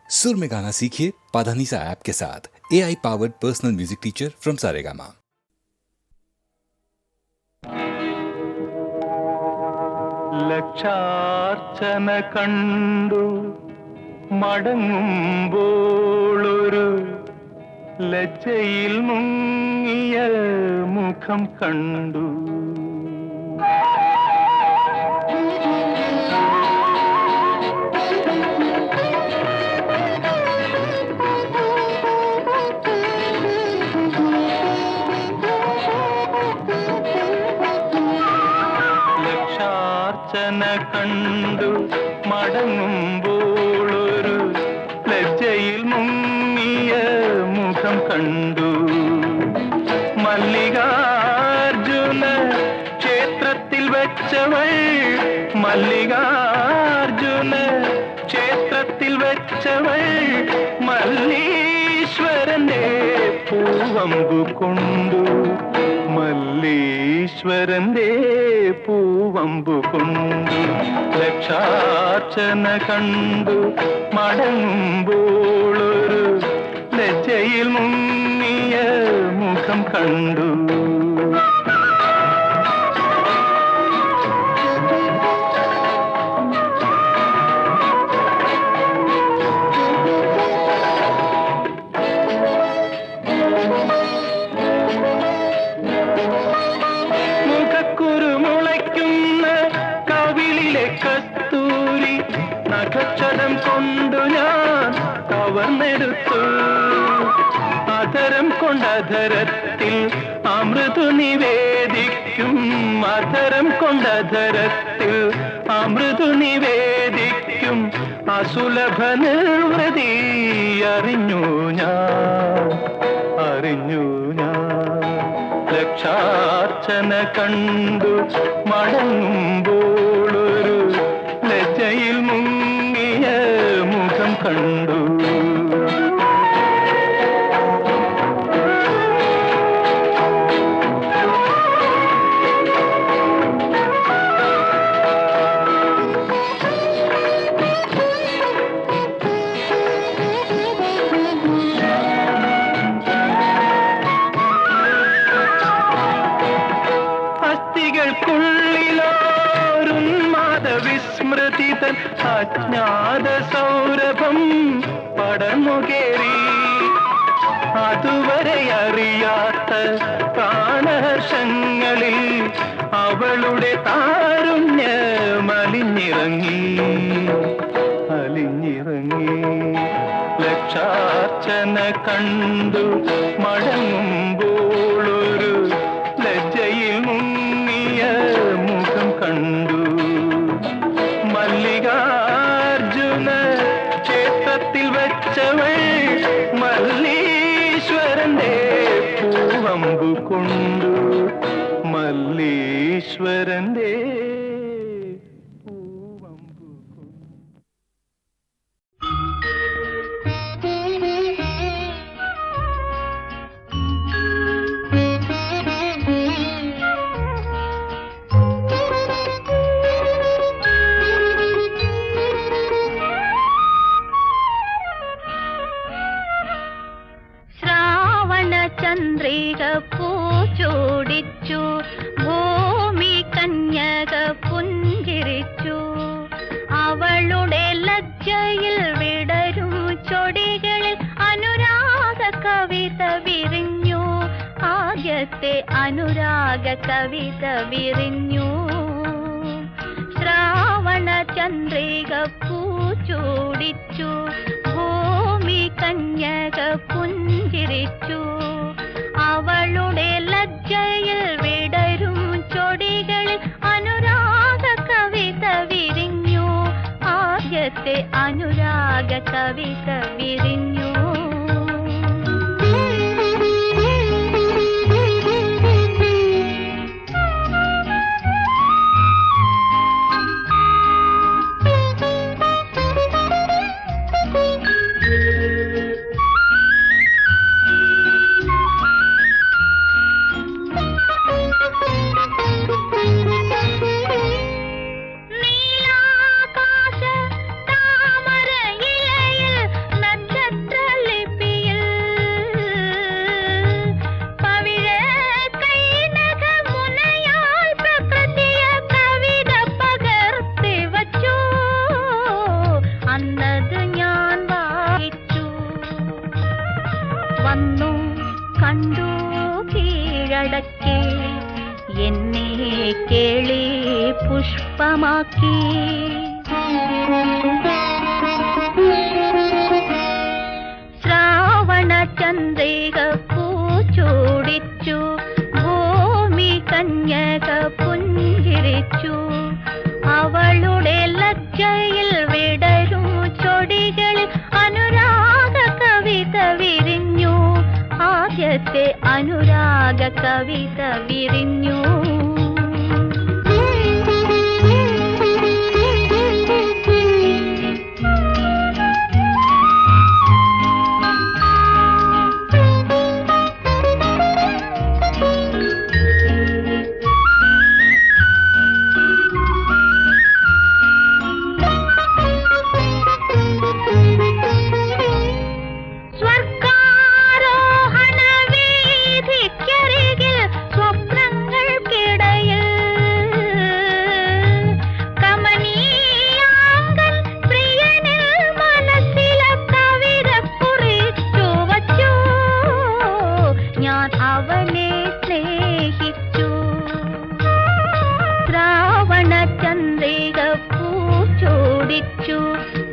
सुर में गाना सीखिए पाधानीसा ऐप के साथ। AI powered personal music teacher from Saregama. ലക്ഷാർച്ചന കണ്ടു മടങ്ങുമ്പോളൊരു ലജ്ജയിൽ മുങ്ങിയ മുഖം കണ്ടു. ലക്ഷാർച്ചന കണ്ടു മടങ്ങുമ്പോളൊരു ലജ്ജയിൽ മുങ്ങിയ മുഖം കണ്ടു. മല്ലികാർജുന ക്ഷേത്രത്തിൽ വെച്ചവൾ, മല്ലികാർജുന ക്ഷേത്രത്തിൽ വെച്ചവൾ മല്ലീശ്വരന്റെ പൂവമ്പു കൊണ്ടു, മല്ലീശ്വരന്റെ പൂവമ്പു കൊണ്ടു. ലക്ഷാർച്ചന കണ്ടു മടങ്ങുമ്പോളൊരു ലജ്ജയിൽ മുങ്ങിയ മുഖം കണ്ടു. നഖക്ഷരം കൊണ്ടു ഞാൻ കവർന്നെടുത്തു, അധരം കൊണ്ടധരത്തിൽ അമൃതു നിവേദിക്കും, അധരം കൊണ്ടധരത്തിൽ അമൃതു നിവേദിക്കും അസുലഭ നിർവൃതി അറിഞ്ഞു ഞാൻ, അറിഞ്ഞു ഞാൻ. ലക്ഷാർച്ചന കണ്ടു മടങ്ങുമ്പോളൊരു ലജ്ജയിൽ മുങ്ങിയ മുഖം കണ്ടു. വിസ്മൃതിതൻ അജ്ഞാത സൗരഭം പടർന്നുകേറി, അതുവരെ അറിയാത്ത പ്രാണഹർഷങ്ങളിൽ അവളുടെ താരുണ്യം അലിഞ്ഞിറങ്ങി, അലിഞ്ഞിറങ്ങി. ലക്ഷാർച്ചന കണ്ടു മടങ്ങുമ്പോളൊരു ലജ്ജയിൽ മുങ്ങിയ മുഖം കണ്ടു. മല്ലികാർജുന ക്ഷേത്രത്തിൽ വെച്ചവൾ മല്ലീശ്വരന്റെ പൂവമ്പു കൊണ്ടു, മല്ലീശ്വരന്റെ പൂവമ്പു കൊണ്ടു. ചന്ദ്രിക പൂച്ചൂടിച്ചു, ഭൂമി കന്യക പുഞ്ചിരിച്ചു, അവളുടെ ലജ്ജയിൽ വിടരും ചൊടികളിൽ അനുരാഗ കവിത വിരിഞ്ഞു, ആദ്യത്തെ അനുരാഗ കവിത വിരിഞ്ഞു. ശ്രാവണ ചന്ദ്രിക പൂച്ചൂടിച്ചു, ഭൂമി കന്യക പുഞ്ചിരിച്ചു, അവളുടെ ലജ്ജയിൽ വിടരും ചൊടികളിൽ അനുരാഗ കവിത വിരിഞ്ഞു, ആദ്യത്തെ അനുരാഗ കവിത വിരിഞ്ഞു. നീലാകാശ താമര ഇലയിൽ ഞാൻ വായിച്ചു. വന്നു കണ്ടു കീഴടക്കി, എന്നെ കേളി പുഷ്പമാക്കി. ശ്രാവണ ചന്ദ്രിക പൂച്ചൂടിച്ചു, ഭൂമി കന്യക പുഞ്ചിരിച്ചു. അവളുടെ ലജ്ജയിൽ വിടരും ചൊടികളിൽ അനുരാഗ കവിത വിരിഞ്ഞു. ആദ്യത്തെ അനുരാഗ കവിത വിരിഞ്ഞു.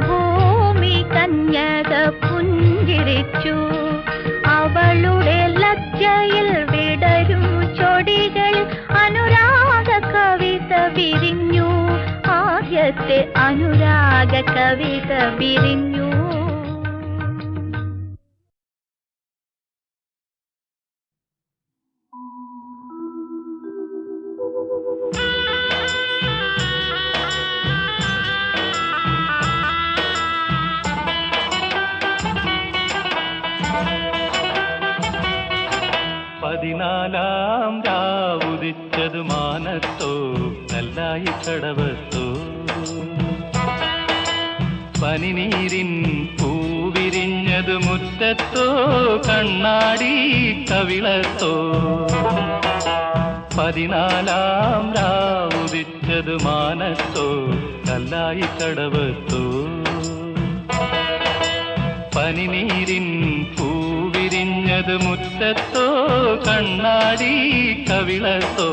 ഭൂമി കന്യക പുഞ്ചിരിച്ചു. അവളുടെ ലജ്ജയിൽ വിടരും ചൊടികൾ അനുരാഗ കവിത വിരിഞ്ഞു. ആദ്യത്തെ അനുരാഗ കവിത വിരിഞ്ഞു. പതിനാലാം രാവുദിച്ചതു മാനത്തോ കല്ലായി കടവത്തോ. പനിനീരിൻ പൂവിരിഞ്ഞതു മുറ്റത്തോ കണ്ണാടി കവിളത്തോ. പതിനാലാം രാവുദിച്ചതു മാനത്തോ കല്ലായി കടവത്തോ. പനിനീരിൻ പൂവിരിഞ്ഞത് മുറ്റത്തോ കണ്ണാടി കവിളത്തോ.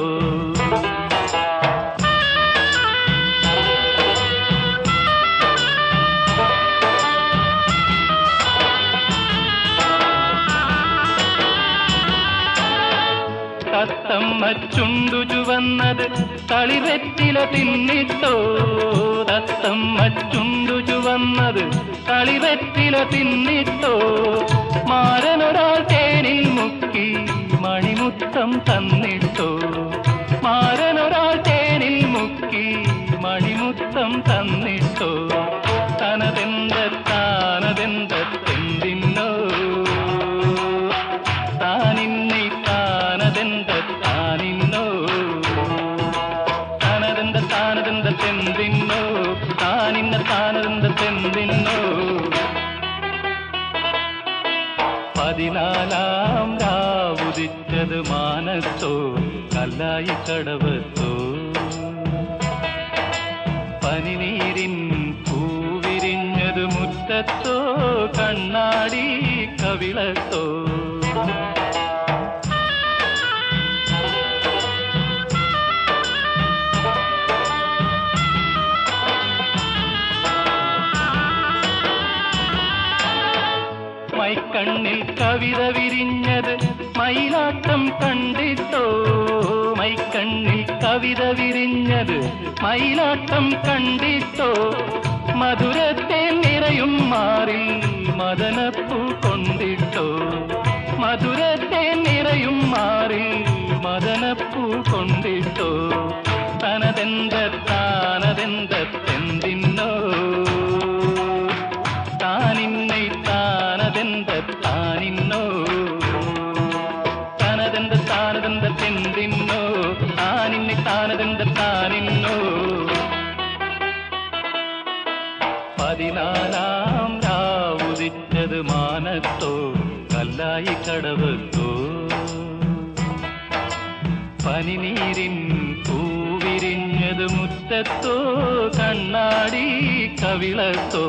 തത്തമ്മ ചുണ്ടു ചുവന്നത് തളിവെറ്റില തിന്നിട്ടോ. തത്തമ്മ ചുണ്ടു ചുവന്നത് തളിവെറ്റില തിന്നിട്ടോ. മാരനൊരാൾ തേനിൽ മുക്കി മണിമുത്തം തന്നിട്ടോ. മാരനൊരാൾ തേനിൽ മുക്കി മണിമുത്തം തന്നിട്ടോ. താനതെന്തെന്തിന്നോ താനിന്നെ താനതെന്തിന്നോ. താനതെന്തെന്തിന്നോ താനിന്ന താനതെന്തിന്നോ. പതിനാലാം രാവുദിച്ചത് മാനത്തോ കല്ലായി കടവത്തോ. പനിനീരിൻ പൂവിരിഞ്ഞത് മുറ്റത്തോ കണ്ണാടി കവിളത്തോ. മൈക്കണ്ണിൽ കവിത വിരിഞ്ഞത് മയിലാട്ടം കണ്ടിട്ടോ. മൈക്കണ്ണിൽ കവിത വിരിഞ്ഞത് മയിലാട്ടം കണ്ടിട്ടോ. മധുരത്തെ നിറയും മാറിൽ മദനപ്പൂ കൊണ്ടിട്ടോ. മധുരത്തെ നിറയും മാറിൽ മദനപ്പൂ കൊണ്ടിട്ടോ. താനതെന്തെന്തിന്നോ താനിന്നെ താനതെന്തിന്നോ. താനതെന്തെന്തിന്നോ താനിന്നെ താനതെന്തിന്നോ. പതിനാലാം രാവുദിച്ചത് മാനത്തോ കല്ലായി കടവത്തോ. പനിനീരിൻ പൂവിരിഞ്ഞത് മുറ്റത്തോ കണ്ണാടി കവിളത്തോ.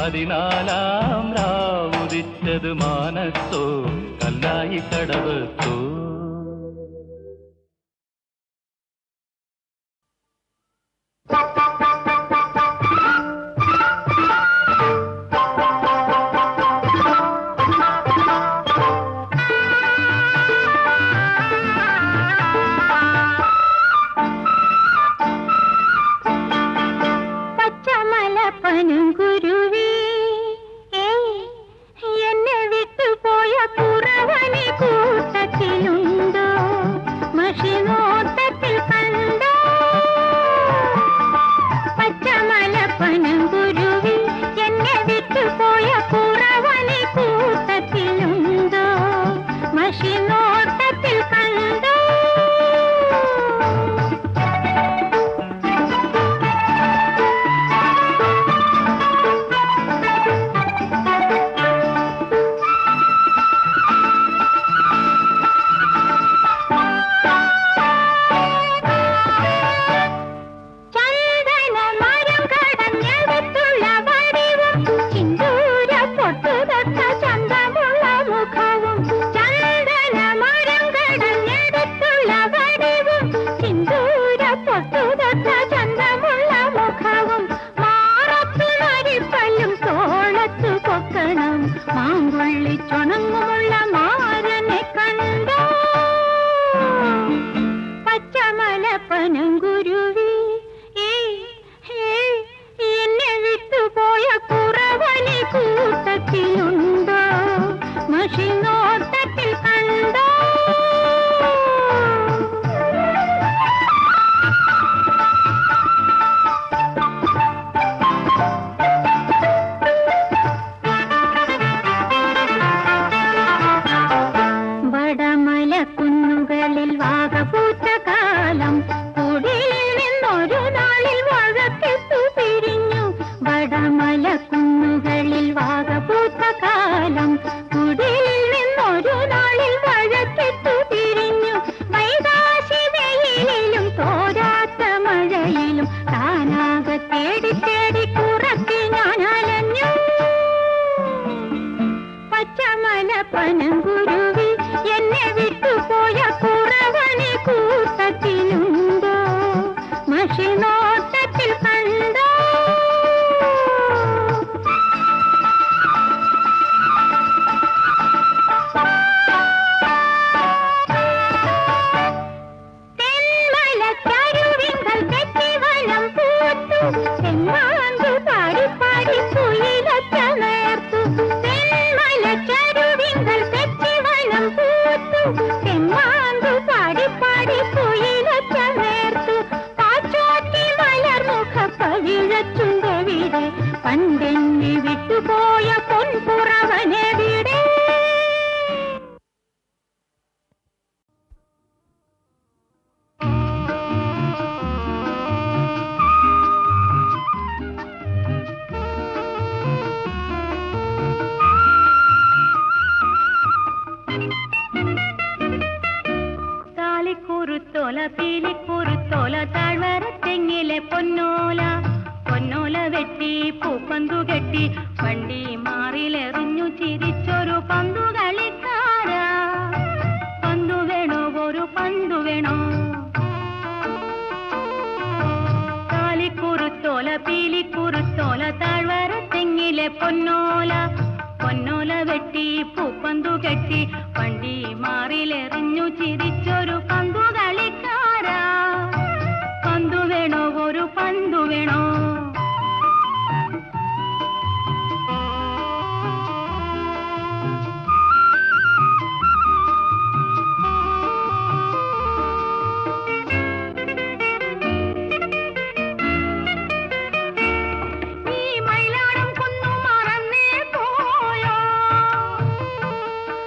14 രാവുദിച്ചത് മാനത്തോ കല്ലായി കടവത്തോ.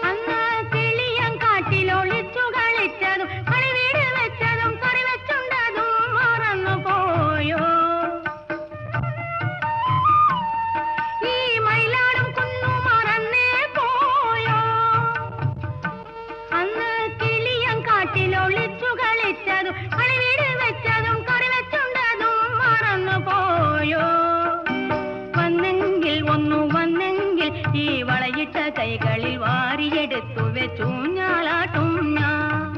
അന്നാ ഒന്നു വന്നെങ്കിൽ ഈ വളയിട്ട കൈകളിൽ വാരിയെടുത്തു വെച്ചൂഞ്ഞാലാട്ടും ഞാൻ,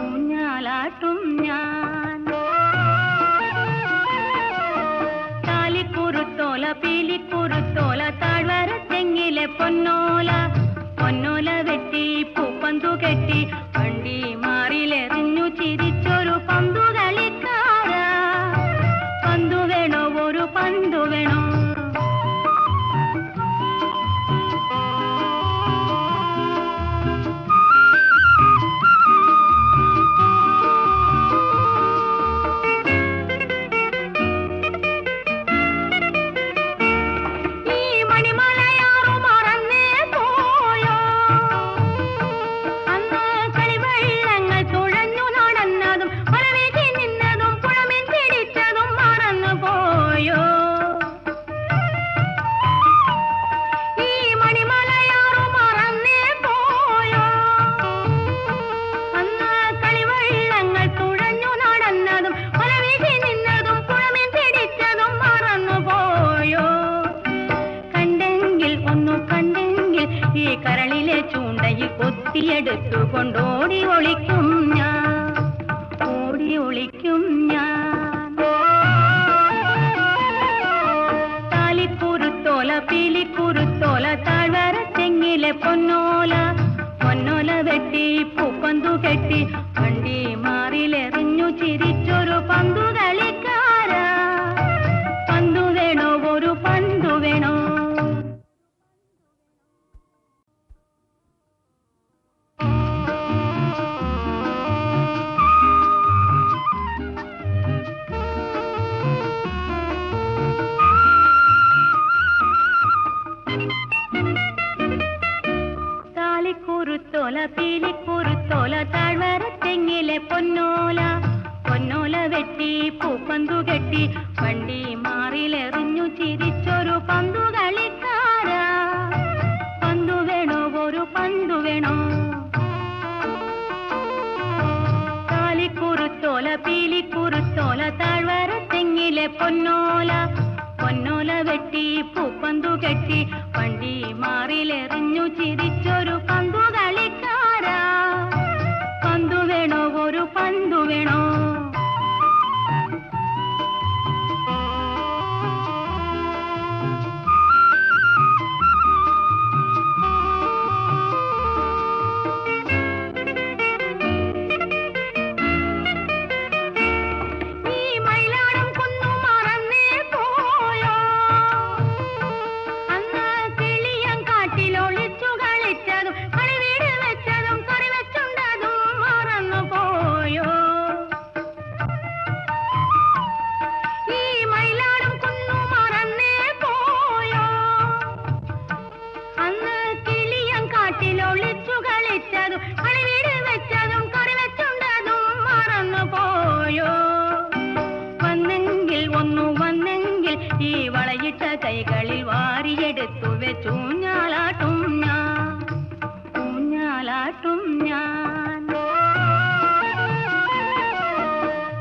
ഊഞ്ഞാലാട്ടും ഞാൻ. താലിക്കുറുത്തോല പീലിക്കുറുത്തോല താഴ്വര തെങ്ങിലെ പൊന്നോല, പൊന്നോല വെട്ടി പൂപ്പന്തു കെട്ടി വണ്ടി മാറിലെറിഞ്ഞു ചിരിച്ചൊരു പന്തു കളിക്കാരാ. പന്തു വേണോ ഒരു പന്തു വേണോ? എടുത്തു കൊണ്ടോടി ഒളിക്കും ഞാൻ, ഓടി ഒളിക്കും ഞാൻ. താലിക്കുറുത്തോല പീലിക്കുറുത്തോല താഴ്വര തെങ്ങിലെ പൊന്നോല, പൊന്നോല വെട്ടി പൂപ്പന്തു കെട്ടി വണ്ടി മാറിലെറിഞ്ഞു ചിരിച്ചൊരു പന്തു കളിക്കാരാ. പന്തു വേണോ ഒരു പന്തു വേണോ? താലിക്കുറുത്തോല പീലിക്കുറുത്തോല താഴ്വര തെങ്ങിലെ പൊന്നോല, പൊന്നോല വെട്ടി പൂപ്പന്തു കെട്ടി വണ്ടി മാറിലെറിഞ്ഞു ചിരിച്ചൊരു പന്തു കളിക്കാരാ. പന്തു വേണോ ഒരു പന്തു വേണോ? താലിക്കുറുത്തോല പീലിക്കുറുത്തോല താഴ്വര തെങ്ങിലെ പൊന്നോല, പൊന്നോല വെട്ടി പൂപ്പന്തു കെട്ടി വണ്ടി മാറിലെറിഞ്ഞു ചിരിച്ചൊരു പന്തു കളിക്കാരാ. പന്തു വേണോ ഒരു പന്തു വേണോ? ഈ വളയിട്ട കൈകളിൽ വാരിയെടുത്തു വെച്ചൂഞ്ഞാലാട്ടും ഞാൻ, ഊഞ്ഞാലാട്ടും ഞാൻ.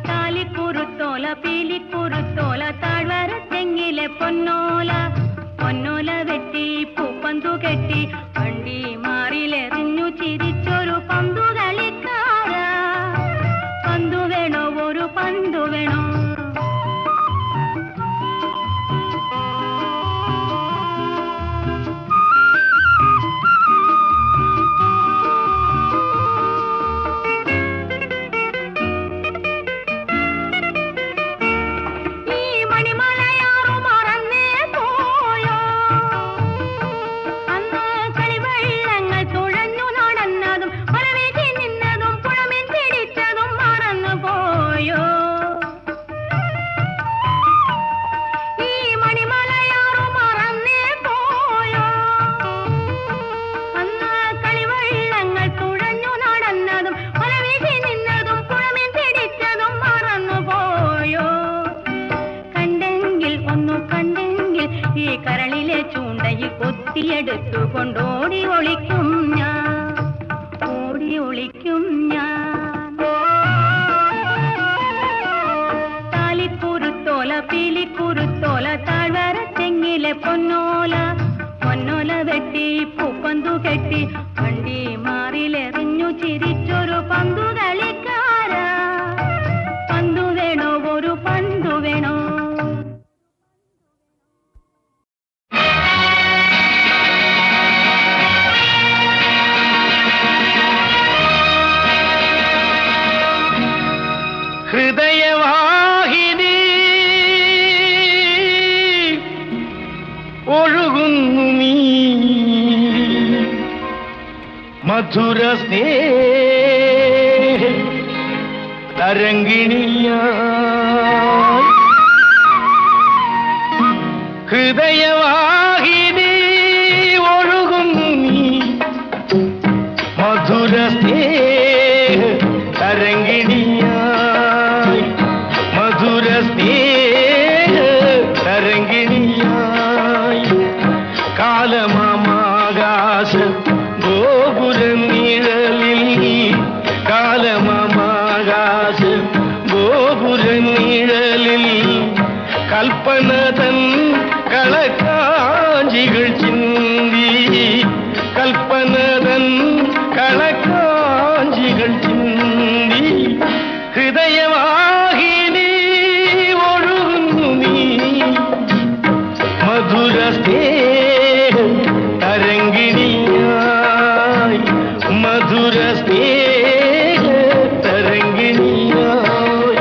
താലിക്കുറുത്തോല പീലിക്കുറുത്തോല താഴ്വര തെങ്ങിലെ പൊന്നോല, പൊന്നോല വെട്ടി പൂപ്പന്തു കെട്ടി വണ്ടി മാറിലെറിഞ്ഞു ചിരിച്ചൊരു പന്തു കളിക്കാരാ. പന്തു വേണോ ഒരു പന്തു വേണോ? എടുത്തു കൊണ്ടോടി ഒളിക്കും ഞാൻ, ഓടി ഒളിക്കും ഞാൻ. താലിക്കുറുത്തോല പീലിക്കുറുത്തോല താഴ്വര തെങ്ങിലെ പൊന്നോല, കെട്ടി പൂപ്പന്തു കെട്ടി വണ്ടി മാറിലെറിഞ്ഞു ചിരിച്ചൊരു പന്തു കളിക്കാരാ. പന്തു വേണോ, ഒരു പന്തു വേണോ? ഹൃദയവാഹിനി ഒഴുകുന്നു നീ മധുര സ്നേഹ തരംഗിണിയായി. ഹൃദയവാഹിനി ഒഴുകുന്നു നീ മധുര സ്നേഹ തരംഗിണിയായി. മധുര സ്നേഹ തരംഗിണിയായി. കാലമാകാശ ഗോപുര നിഴലിൽ കാലമാകാശ ഗോപുര നിഴലിൽ കൽപ്പന തൻ കളക്കാഞ്ചികൾ ചിന്തി. കൽപ്പന തൻ കളക്കാഞ്ചികൾ ചിന്തി. ഹൃദയവാഹിനി ഒഴുകുന്നു നീ മധുര സ്നേഹ തരംഗിണിയായി. മധുര സ്നേഹ തരംഗിണിയായി.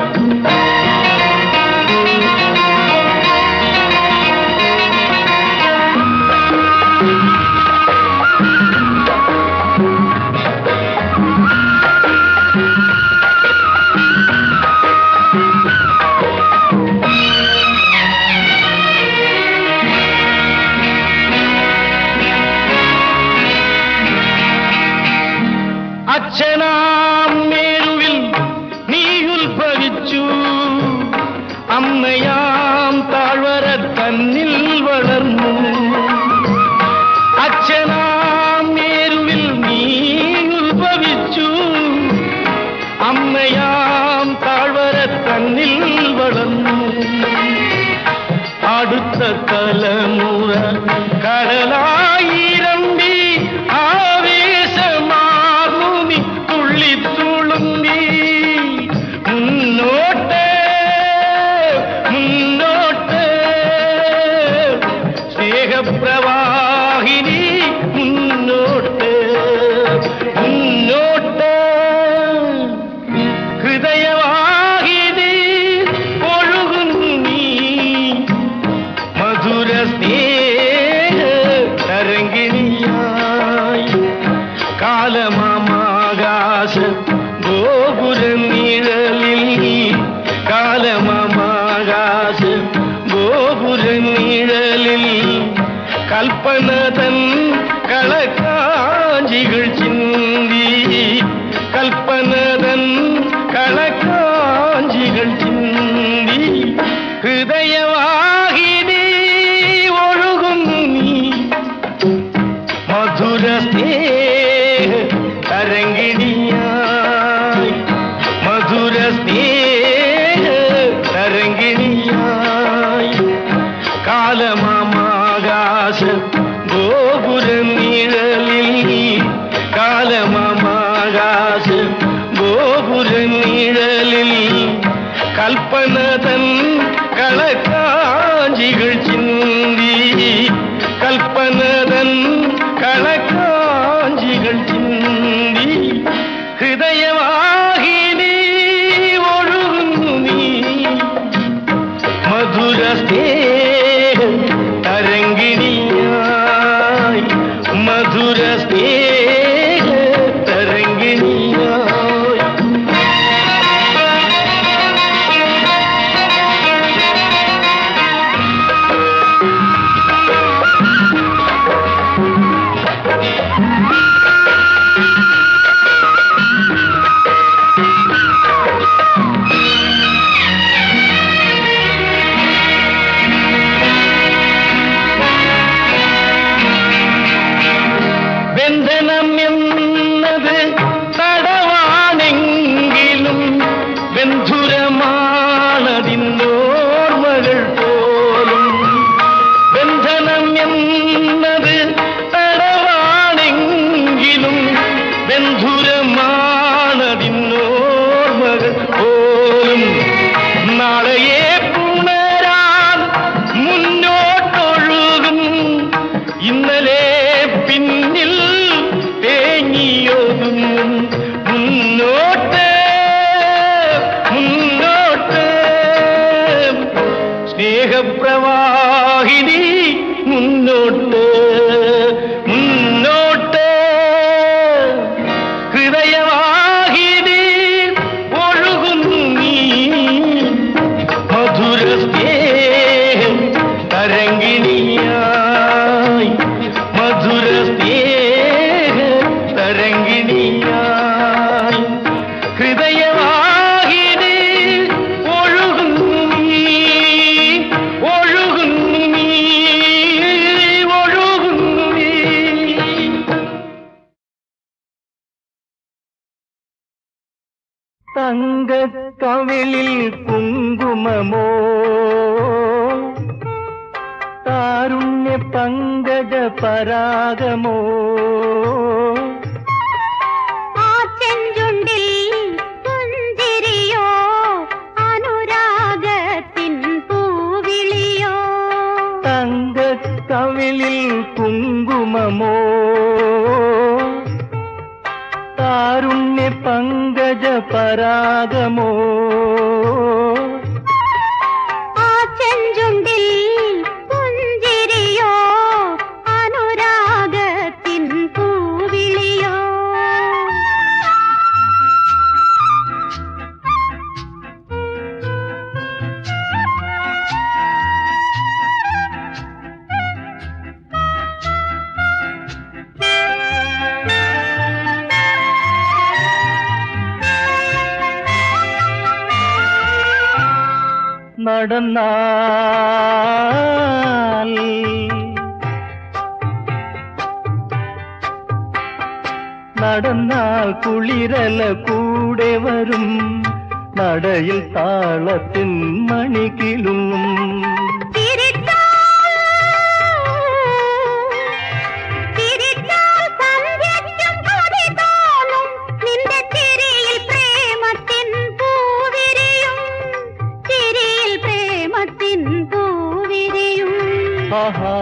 അച്ഛനാം മേരുവിൽ നീ ഉത്ഭവിച്ചു. അമ്മയാം താഴ്വര തന്നിൽ വളർന്നു. അച്ഛനാം മേരുവിൽ നീ ഉത്ഭവിച്ചു. അമ്മയാം താഴ്വര തന്നിൽ വളർന്നു. അടുത്ത തലമുറ കടലായിരമ്പി ആവേശമാർന്നു നീ തുള്ളിത്തുളുമ്പി. മുന്നോട്ട് മുന്നോട്ട് സ്നേഹപ്രവാഹിനി മുന്നോട്ട് മുന്നോട്ട്. ഹൃദയവാഹിനി ഒഴുകുന്നു നീ മധുര സ്നേഹ തരംഗിണിയായി. കാലമാകാശ ഗോപുര നിഴലിൽ കാലമാകാശ ഗോപുര നിഴലിൽ കൽപ്പന തൻ കളക്കാഞ്ചികൾ ചിന്തി. കൽപ്പന തൻ കളക്കാഞ്ചികൾ ചിന്തി. ഹൃദയവാഹിനി ഒഴുകുന്നു നീ മധുര സ്നേഹ തരംഗിണിയായി. മധുര സ്നേഹ തരംഗിണിയായി. കാലമാകാശ ഗോപുര നിഴലിൽ കാലമാകാശ ഗോപുര നിഴലിൽ കൽപ്പന തൻ കളക്കാഞ്ചികൾ ചിന്തി. കൽപ്പന തൻ കളക്കാഞ്ചികൾ ചിന്തി. ഹൃദയവാഹിനി ഒഴുകുന്നു നീ മധുര സ്നേഹ തരംഗിണിയായി. മധുര സ്നേഹ തരംഗിണിയായി. മുന്നോട്ട് മുന്നോട്ട് ഹൃദയവാഹിനി ഒഴുകുന്നു നീ മധുര സ്നേഹം തരംഗിണിയായി മധുര സ്നേഹ തരംഗിണിയായി ഹൃദയവാഹിനി ഒഴുകുന്നു നീ ഒഴുകുന്നു നീ ഒഴുകുന്നു നീ. തങ്കക്കവിളിൽ കുങ്കുമമോ താരുണ്യ പങ്കജ പരാഗമോ ആ ചെഞ്ചുണ്ടിൽ പുഞ്ചിരിയോ അനുരാഗത്തിൻ പൂവിളിയോ തങ്കക്കവിളിൽ കുങ്കുമമോ താരുണ്യ പങ്കജ പരാഗമോ ആ ചെഞ്ചുണ്ടിൽ പുഞ്ചിരിയോ അനുരാഗത്തിൻ പൂവിളിയോ നടന്നാൽ നടന്നാൽ കുളിരല കൂടെ വരും നടയിൽ താളത്തിൻ മണികിലുങ്ങും ആഹാ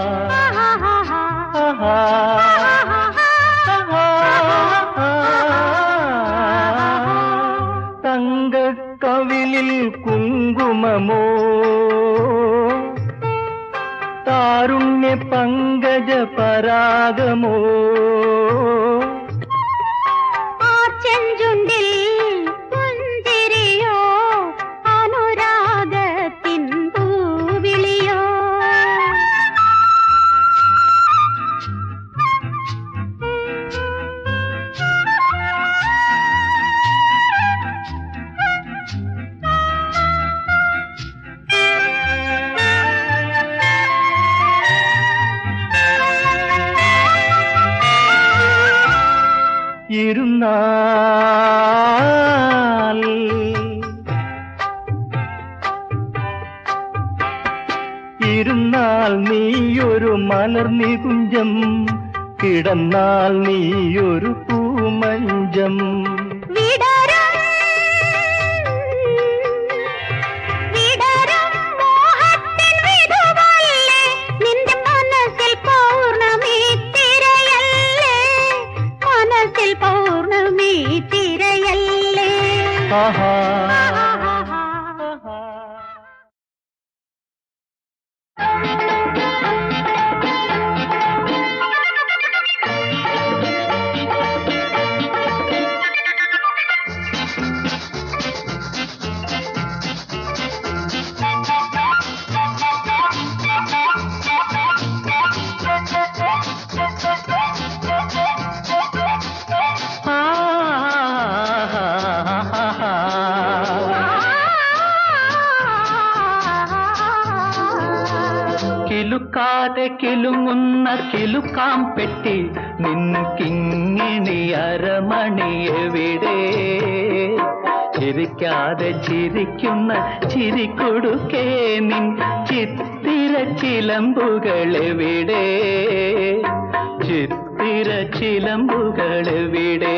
ആഹാ തങ്കക്കവിളിൽ കുങ്കുമമോ താരുണ്യ പങ്കജ പരാഗമോ ആ ചെഞ്ചുണ്ടിൽ പുഞ്ചിരിയോ അനുരാഗത്തിൻ പൂവിളിയോ ഇരുന്നാൽ ഇരുന്നാൽ നീയൊരു മലർനികുഞ്ചം കിടന്നാൽ നീയൊരു പൂമഞ്ചം പൗർണമി തിരയല്ലേ ആഹാ കിലുക്കാതെ കിലുങ്ങുന്ന കിലുക്കാം പെട്ടി നിൻ കിങ്ങിണി അരമണി എവിടെ ചിരിക്കാതെ ചിരിക്കുന്ന ചിരിക്കൊടുക്കേ നിൻ ചിത്തിര ചിലമ്പുകളെവിടെ ചിത്തിര ചിലമ്പുകളെവിടെ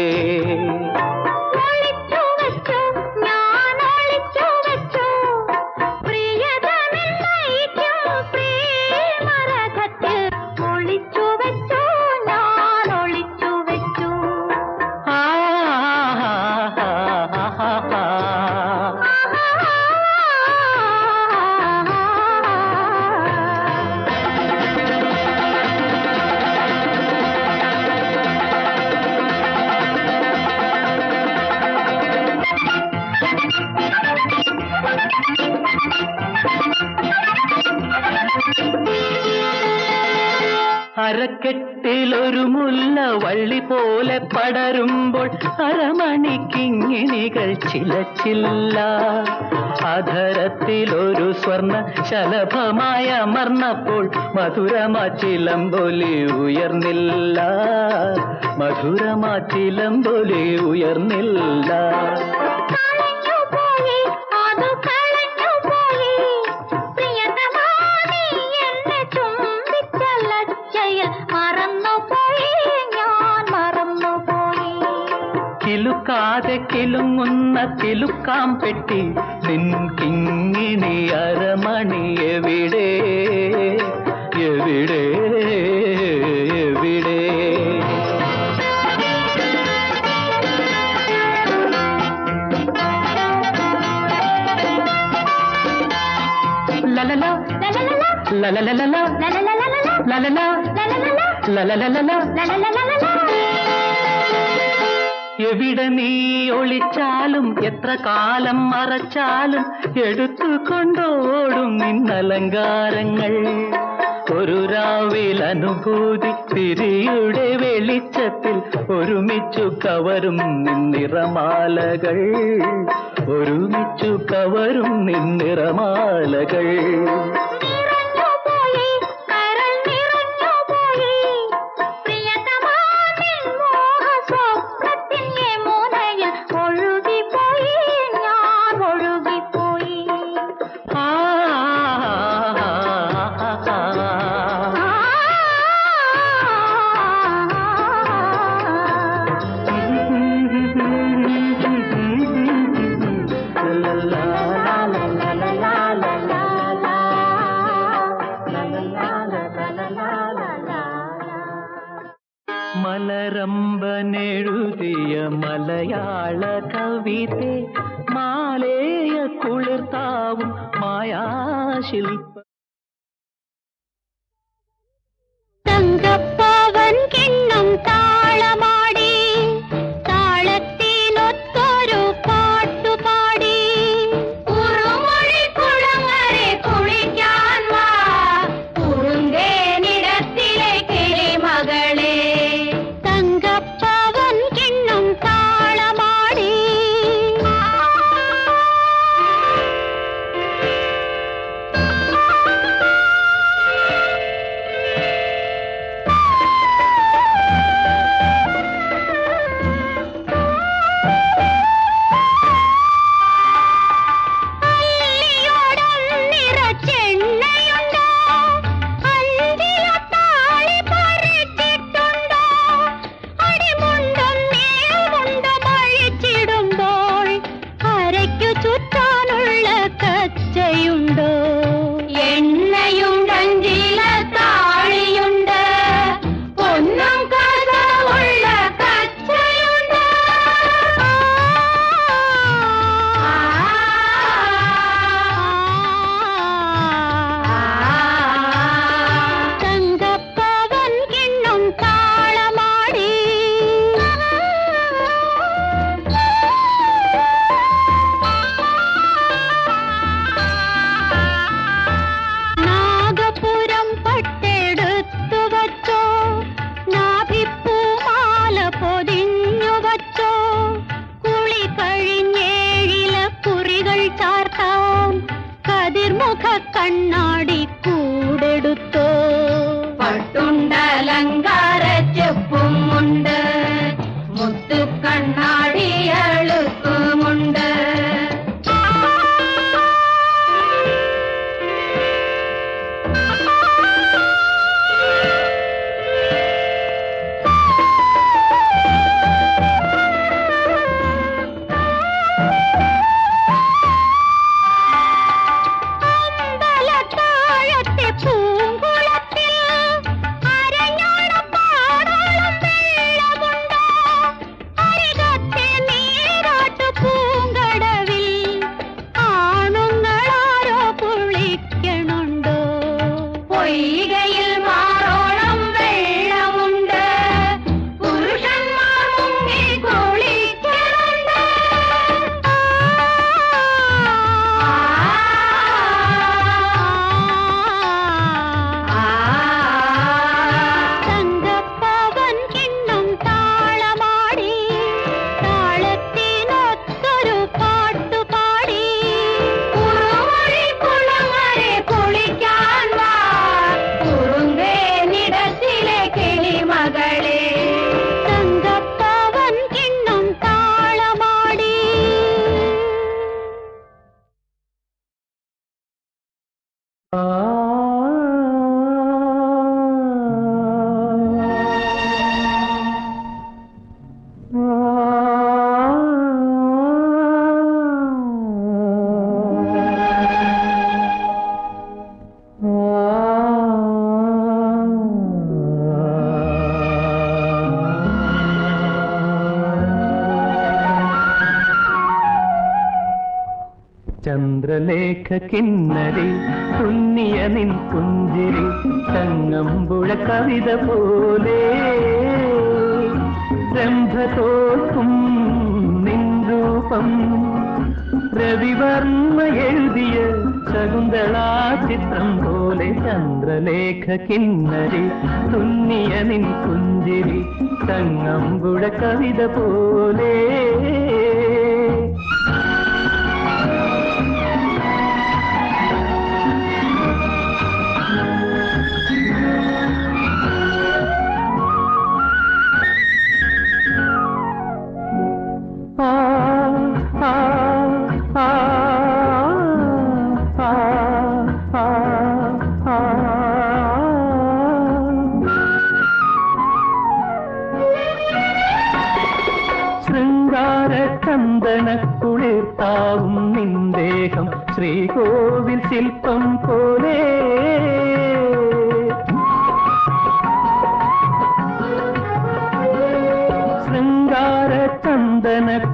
അരക്കെട്ടിലൊരു മുല്ല വള്ളി പോലെ പടരുമ്പോൾ അരമണിക്കിങ്ങിണികൾ ചിലച്ചില്ല. അധരത്തിലൊരു സ്വർണ്ണ ശലഭമായ അമർന്നപ്പോൾ മധുരമാ ചിലമ്പൊലി ഉയർന്നില്ല, മധുരമാ ചിലമ്പൊലി ഉയർന്നില്ല. കിലുക്കാതെ കിലുങ്ങുന്ന കിലുക്കാം പെട്ടി നിൻ കിങ്ങിണി അരമണി എവിടെ എവിടെ എവിടെ? ലലല ലലലല ലലല ലലലല. എവിടെ നീ ഒളിച്ചാലും എത്ര കാലം മറച്ചാലും എടുത്തു കൊണ്ടോടും നിന്നലങ്കാരങ്ങൾ. ഒരു രാവിൽ അനുഭൂതി തിരിയുടെ വെളിച്ചത്തിൽ ഒരുമിച്ചു കവരും നിന്നിറമാലകൾ, ഒരുമിച്ചു കവരും നിന്നിറമാലകൾ. മലരമ്പനെഴുതിയ മലയാള കവിതേ മാലേയ കുളിർത്താവും മായാശില്പ. തങ്കപ്പവൻ കിണ്ണം താളമാടി താളത്തിനൊത്തൊരു പാട്ടുപാടി. കുറുമൊഴി കുളങ്ങരെ കുളിക്കാൻ വാ കുറുന്തേനിടത്തിലെ കിളിമകളെ. തങ്കപ്പവൻ കിണ്ണം താളമാടി കണ്ണാടി കൂടെടുത്തോ. പട്ടുണ്ടലങ്കാര ചെപ്പും ഉണ്ട്, മുത്തു കണ്ണാടി എളുപ്പമുണ്ട്. പൂങ്കുളത്തിൽ അരഞ്ഞോട പാടോളം വെള്ളം ചന്ദ്രലേഖ കിന്നരി തുന്നിയ നിൻ പുഞ്ചിരി ചങ്ങമ്പുഴ കവിത പോലെ രംഭ തോൽക്കും നിൻ രൂപം രവിവർമ്മ എഴുതിയ ശകുന്തളാ ചിത്രം പോലെ ചന്ദ്രലേഖ കിന്നരി തുന്നിയ നിൻ പുഞ്ചിരി ചങ്ങമ്പുഴ കവിത പോലെ ചന്ദനക്കുളിർത്താവും നിന്ദേഹം ശ്രീകോവിൽ ശില്പം പോലെ ശൃംഗാര ചന്ദനക്കുളിർത്താവും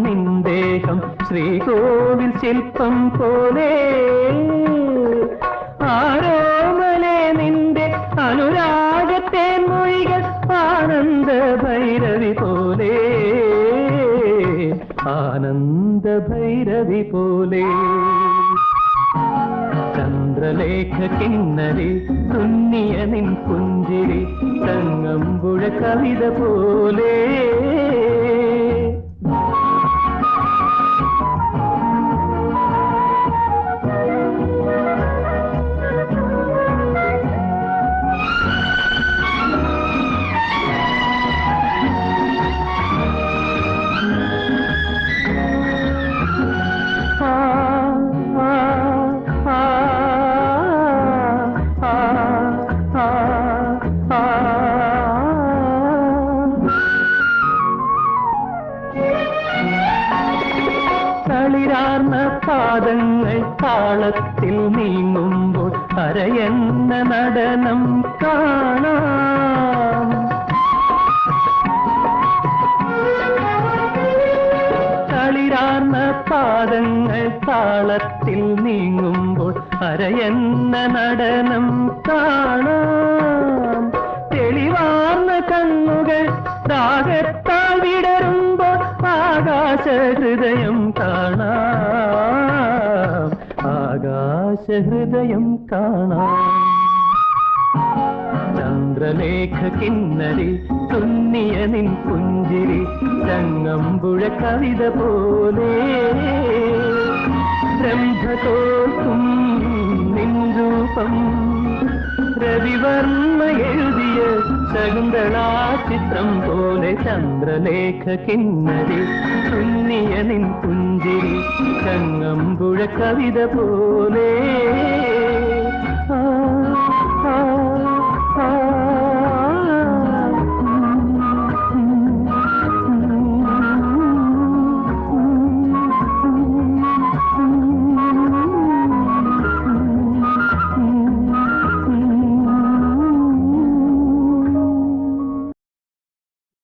നിന്ദേഹം ശ്രീകോവിൽ ശില്പം പോലെ ആരോമലെ നിന്റെ അനുരാഗത്തെ മൊഴികൾ ആനന്ദ ഭൈരവി പോലെ ആനന്ദ ഭൈരവി പോലെ ചന്ദ്രലേഖ കിന്നരി തുന്നിയ നിൻ പുഞ്ചിരി ചങ്ങമ്പുഴ കവിത പോലെ കളിരാർന്ന പാദങ്ങൾ താളത്തിൽ നീങ്ങുമ്പോൾ അരയെന്ന നടനം കാണാം കളിരാർന്ന പാദങ്ങൾ താളത്തിൽ നീങ്ങുമ്പോൾ അരയെന്ന നടനം കാണാം തെളിവാർന്ന കണ്ണുകൾ ദാഹത്താൽ വിടരുമ്പോൾ ആകാശ ഹൃദയം കാണാം ആകാശ ഹൃദയം കാണാം ചന്ദ്രലേഖ കിന്നരി തുന്നിയ നിൻ പുഞ്ചിരി ചങ്ങമ്പുഴ കവിത പോലെ രംഭ തോൽക്കും നിൻ രൂപം രവിവർമ്മ എഴുതിയ ശകുന്തളാ ചിത്രം പോലെ ചന്ദ്രലേഖ കിന്നരി തുന്നിയ നിൻ പുഞ്ചിരി ചങ്ങമ്പുഴ കവിത പോലെ